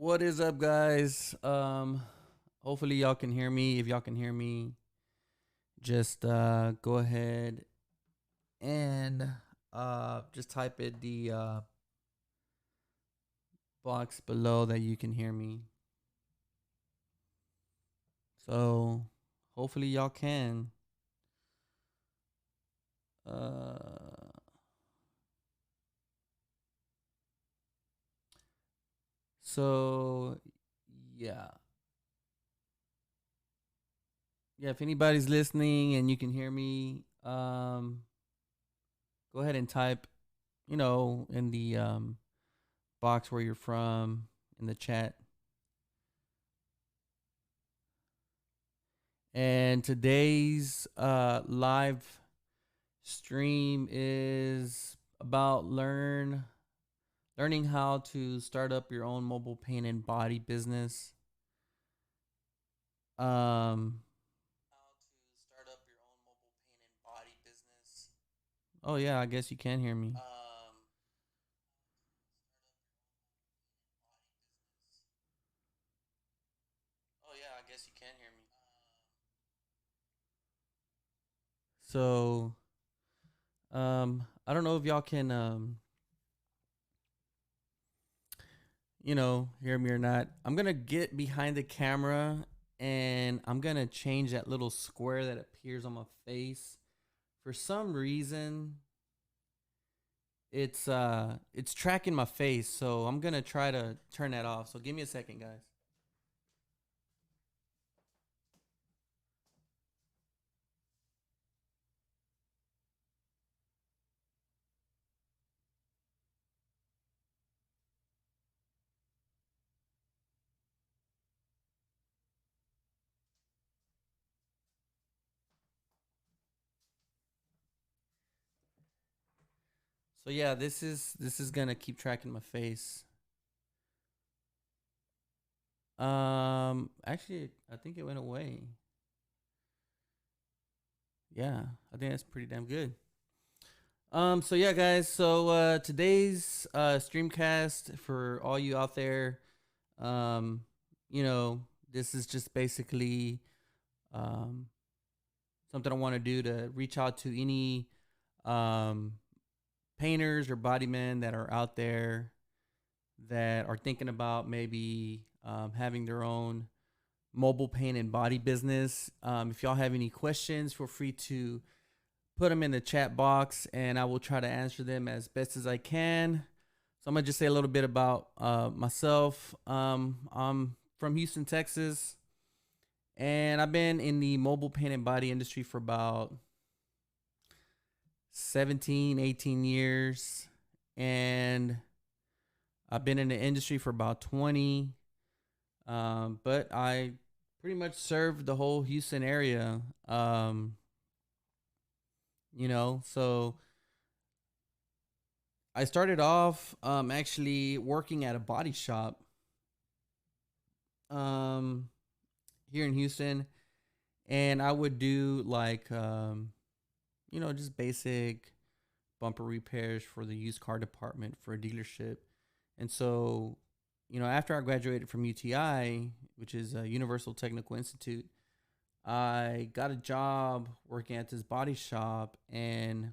What is up, guys? Hopefully y'all can hear me. If y'all can hear me, just go ahead and just type it the box below that you can hear me. So hopefully y'all can. Uh, so yeah, yeah. If anybody's listening and you can hear me, go ahead and type, in the box where you're from in the chat. And today's live stream is about learning how to start up your own mobile paint and body business. Um Oh yeah, I guess you can hear me. So, I don't know if y'all can hear me or not. I'm going to get behind the camera and I'm going to change that little square that appears on my face. For some reason, it's tracking my face, so I'm gonna try to turn that off. So give me a second, guys. So yeah, this is gonna keep tracking my face. Actually, I think it went away. Yeah, I think that's pretty damn good. So yeah, guys. So today's streamcast for all you out there. Um, this is just basically um something I want to do to reach out to any um painters or bodymen that are out there that are thinking about maybe having their own mobile paint and body business. If y'all have any questions, feel free to put them in the chat box and I will try to answer them as best as I can. So I'm going to just say a little bit about myself. I'm from Houston, Texas, and I've been in the mobile paint and body industry for about 17, 18 years. And I've been in the industry for about 20, but I pretty much served the whole Houston area. So I started off actually working at a body shop um, here in Houston, and I would do like just basic bumper repairs for the used car department for a dealership. And so, after I graduated from UTI, which is Universal Technical Institute, I got a job working at this body shop, and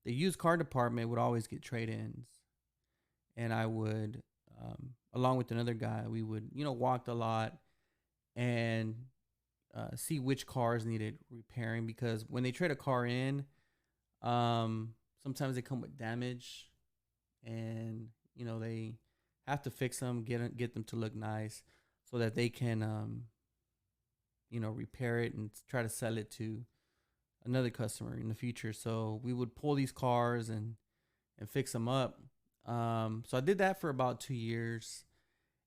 the used car department would always get trade-ins, and I would, along with another guy, we would walk a lot and see which cars needed repairing, because when they trade a car in, sometimes they come with damage, and they have to fix them, get them to look nice, so that they can repair it and try to sell it to another customer in the future. So we would pull these cars and fix them up. So I did that for about 2 years,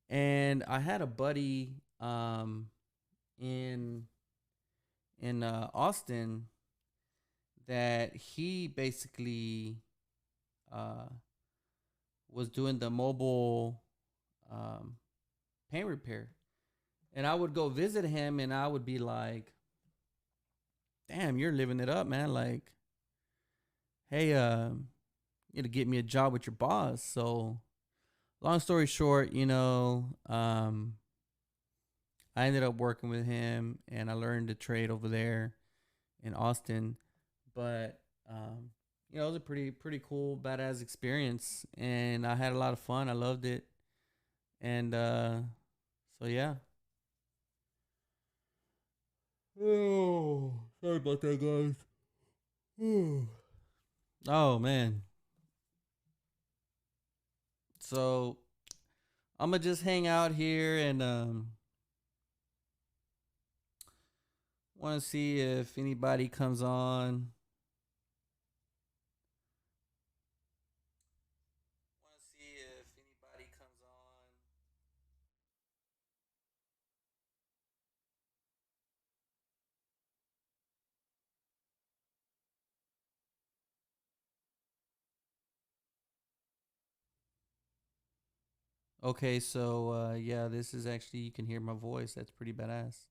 and I had a buddy in Austin that he basically uh, was doing the mobile um, paint repair, and I would go visit him, and I would be like, "Damn, you're living it up, man! Like, hey, you to get me a job with your boss." So long story short, I ended up working with him and I learned to trade over there in Austin. But it was a pretty cool, badass experience, and I had a lot of fun. I loved it, and so yeah. Oh, sorry about that, guys. Oh man. So I'm gonna just hang out here and want to see if anybody comes on. Want to see if anybody comes on. Okay, so yeah, this is actually you can hear my voice. That's pretty badass.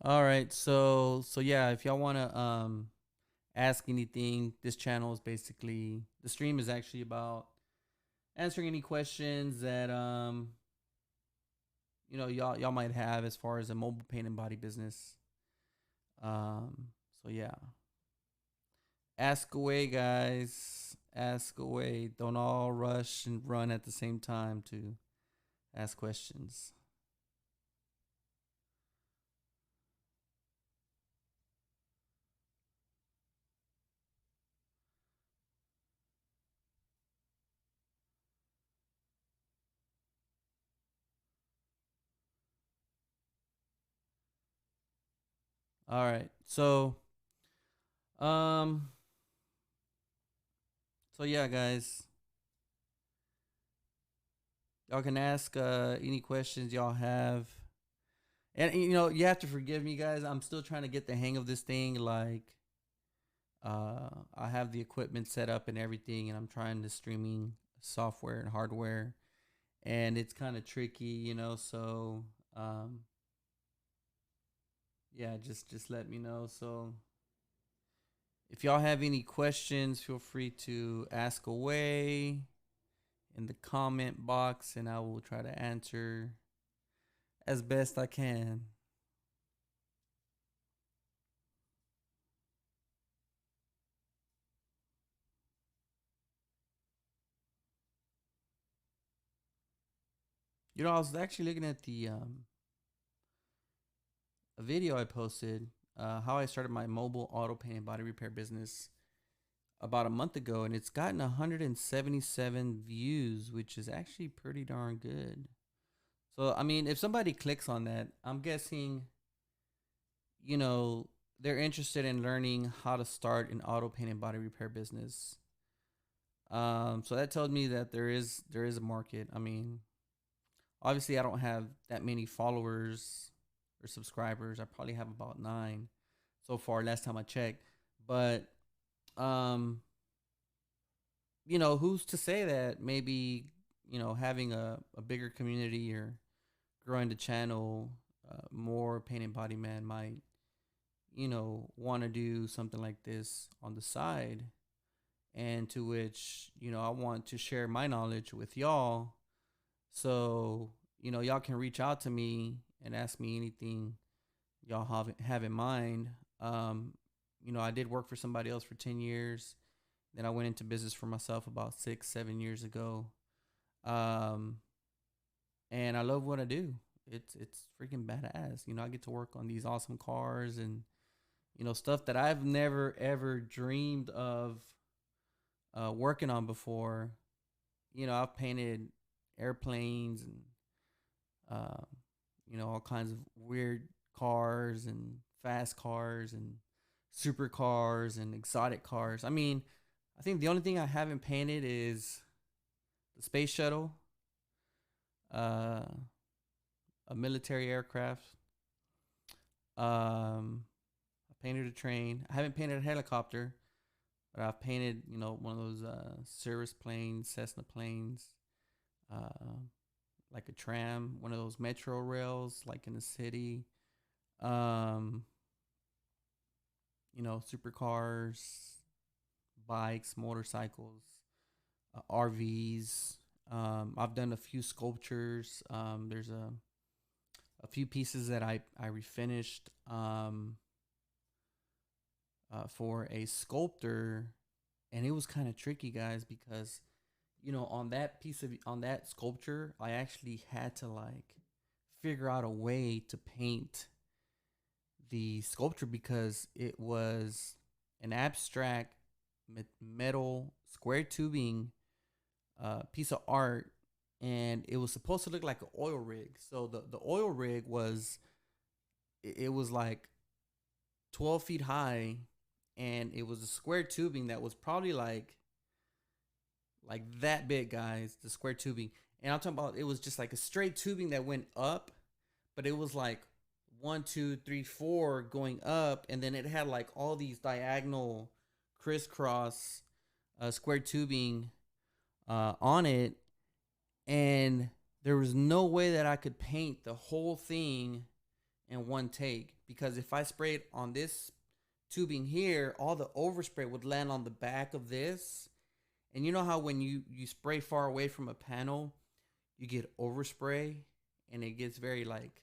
All right, so yeah, if y'all wanna ask anything, this channel is basically the stream is actually about answering any questions that y'all might have as far as a mobile paint and body business. So yeah, ask away, guys. Ask away. Don't all rush and run at the same time to ask questions. All right. Um so yeah, guys. Y'all can ask any questions y'all have. And you have to forgive me, guys. I'm still trying to get the hang of this thing. Like, I have the equipment set up and everything, and I'm trying the streaming software and hardware, and it's kind of tricky, So, yeah, just let me know. So, if y'all have any questions, feel free to ask away in the comment box, and I will try to answer as best I can. I was actually looking at the a video I posted, how I started my mobile auto paint and body repair business about a month ago, and it's gotten 177 views, which is actually pretty darn good. So, I mean, if somebody clicks on that, I'm guessing, you know, they're interested in learning how to start an auto paint and body repair business. So that tells me that there is a market. I mean, obviously, I don't have that many followers or subscribers. I probably have about 9 so far. Last time I checked, but um, who's to say that maybe having a bigger community or growing the channel, more paint and body man might want to do something like this on the side, and to which I want to share my knowledge with y'all. So, y'all can reach out to me and ask me anything y'all have in mind. I did work for somebody else for 10 years. Then I went into business for myself about 6, 7 years ago. Um, and I love what I do. It's freaking badass. I get to work on these awesome cars and stuff that I've never ever dreamed of working on before. I've painted airplanes and uh, all kinds of weird cars and fast cars and supercars and exotic cars. I mean, I think the only thing I haven't painted is the space shuttle, uh, a military aircraft, I painted a train. I haven't painted a helicopter, but I've painted, one of those Cirrus planes, Cessna planes, uh, like a tram, one of those metro rails, like in the city. Um, supercars, bikes, motorcycles, RVs. I've done a few sculptures. There's a few pieces that I refinished for a sculptor, and it was kind of tricky, guys, because on that sculpture, I actually had to like figure out a way to paint the sculpture because it was an abstract metal square tubing piece of art, and it was supposed to look like an oil rig. So the oil rig was it was like 12 feet high, and it was a square tubing that was probably like that big, guys. The square tubing, and I'm talking about it was just like a straight tubing that went up, but it was like one, two, three, four going up, and then it had like all these diagonal crisscross square tubing on it, and there was no way that I could paint the whole thing in one take because if I sprayed on this tubing here, all the overspray would land on the back of this. And you know how when you spray far away from a panel, you get overspray and it gets very like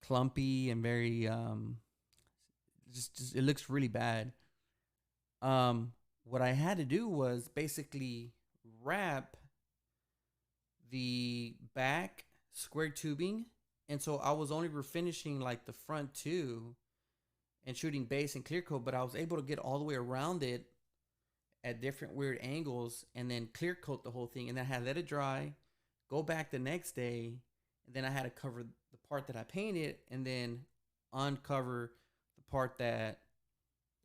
clumpy and very just it looks really bad. What I had to do was basically wrap the back square tubing, and so I was only refinishing like the front two and shooting base and clear coat, but I was able to get all the way around it at different weird angles and then clear coat the whole thing, and then I had to let it dry, go back the next day, and then I had to cover the part that I painted and then uncover the part that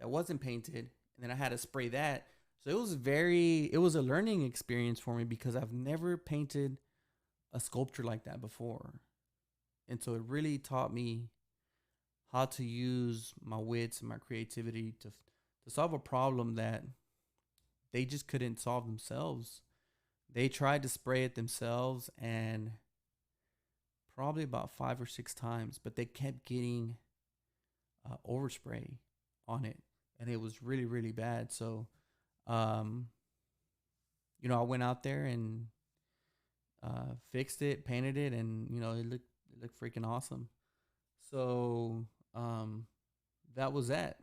wasn't painted, and then I had to spray that. So it was a learning experience for me because I've never painted a sculpture like that before. And so it really taught me how to use my wits and my creativity to solve a problem that they just couldn't solve themselves. They tried to spray it themselves and probably about 5 or 6 times, but they kept getting overspray on it, and it was really really bad. So, um, I went out there and fixed it, painted it, and it looked freaking awesome. So, that was that.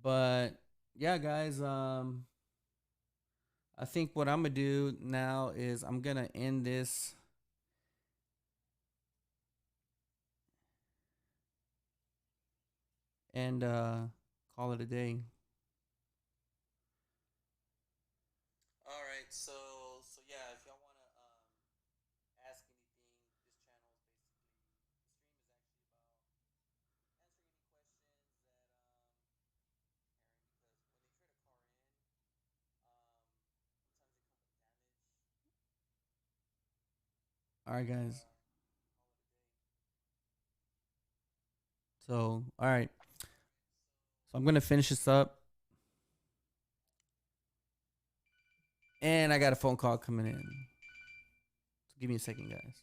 But yeah, guys, I think what I'm gonna do now is I'm gonna end this and call it a day. All right, so yeah, if y'all wanna ask anything, this channel is basically the stream is actually about answering any questions that Aaron, because when they trade a car in, sometimes they come with damage. All right, guys. So, all right. So I'm gonna finish this up, and I got a phone call coming in. So give me a second, guys.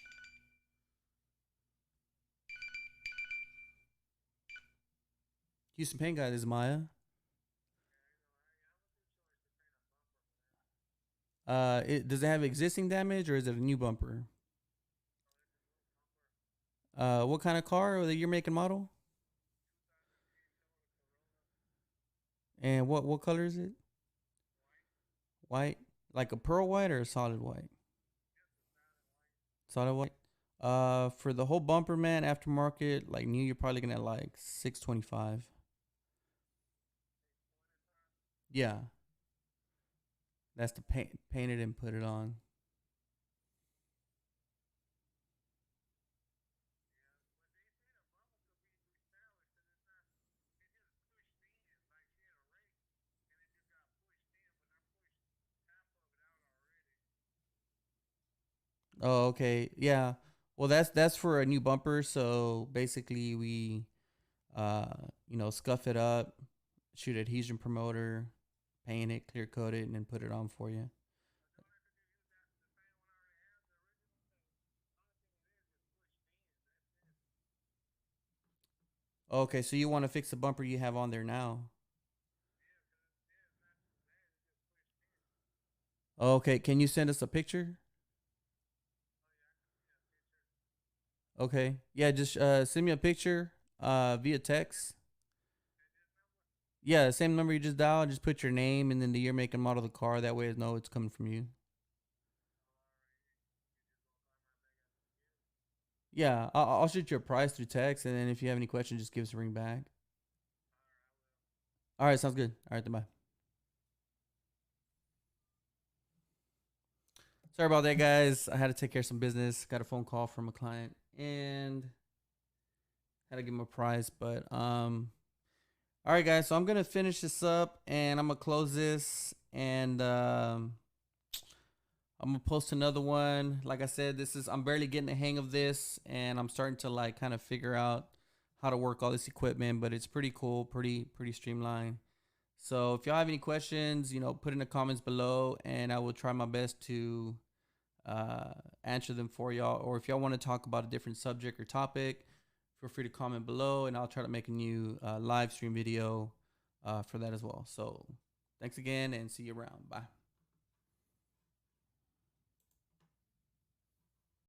Houston Paint Guy, this is Maya. Does it have existing damage or is it a new bumper? What kind of car or the year, make, and model? And what color is it? White, like a pearl white or a solid white? Solid white. For the whole bumper, man, aftermarket, like new, you're probably looking at like 625. Yeah, that's the paint it and put it on. Oh, okay. Yeah. Well, that's for a new bumper. So basically, we scuff it up, shoot adhesion promoter, paint it, clear coat it, and then put it on for you. Okay, so you want to fix the bumper you have on there now? Okay, can you send us a picture? Okay, yeah, just send me a picture via text. Yeah, same number you just dialed. Just put your name and then the year, make, and model of the car. That way, I know it's coming from you. Yeah, I'll shoot you a price through text, and then if you have any questions, just give us a ring back. All right, sounds good. All right, then bye. Sorry about that, guys. I had to take care of some business. Got a phone call from a client and had to give him a price. But all right, guys. So I'm gonna finish this up and I'm gonna close this and I'm gonna post another one. Like I said, I'm barely getting the hang of this, and I'm starting to like kind of figure out how to work all this equipment. But it's pretty cool, pretty streamlined. So if y'all have any questions, put in the comments below, and I will try my best to answer them for y'all. Or if y'all want to talk about a different subject or topic, feel free to comment below, and I'll try to make a new live stream video for that as well. So thanks again, and see you around. Bye.